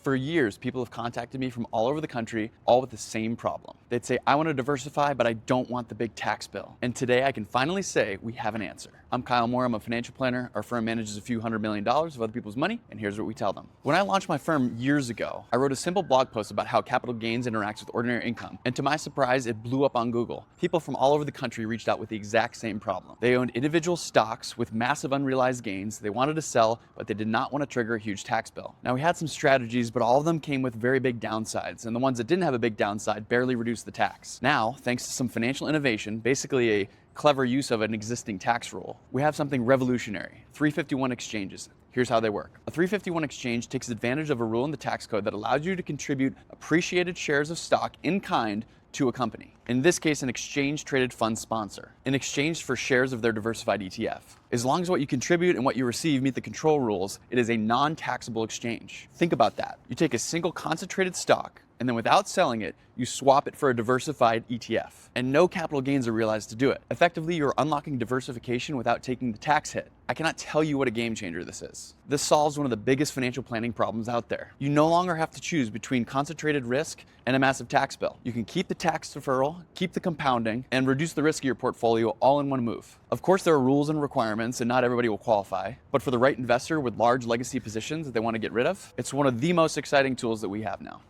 For years, people have contacted me from all over the country, all with the same problem. They'd say, I want to diversify, but I don't want the big tax bill. And today I can finally say we have an answer. I'm Kyle Moore, I'm a financial planner. Our firm manages a few $100 million of other people's money, and here's what we tell them. When I launched my firm years ago, I wrote a simple blog post about how capital gains interacts with ordinary income. And to my surprise, it blew up on Google. People from all over the country reached out with the exact same problem. They owned individual stocks with massive unrealized gains. They wanted to sell, but they did not want to trigger a huge tax bill. Now, we had some strategies, but all of them came with very big downsides, and the ones that didn't have a big downside barely reduced the tax. Now, thanks to some financial innovation, basically a clever use of an existing tax rule, we have something revolutionary: 351 exchanges. Here's how they work. A 351 exchange takes advantage of a rule in the tax code that allows you to contribute appreciated shares of stock in kind to a company. In this case, an exchange-traded fund sponsor, in exchange for shares of their diversified ETF. As long as what you contribute and what you receive meet the control rules, it is a non-taxable exchange. Think about that. You take a single concentrated stock, and then without selling it, you swap it for a diversified ETF. And no capital gains are realized to do it. Effectively, you're unlocking diversification without taking the tax hit. I cannot tell you what a game changer this is. This solves one of the biggest financial planning problems out there. You no longer have to choose between concentrated risk and a massive tax bill. You can keep the tax deferral, keep the compounding, and reduce the risk of your portfolio all in one move. Of course, there are rules and requirements, and not everybody will qualify. But for the right investor with large legacy positions that they want to get rid of, it's one of the most exciting tools that we have now.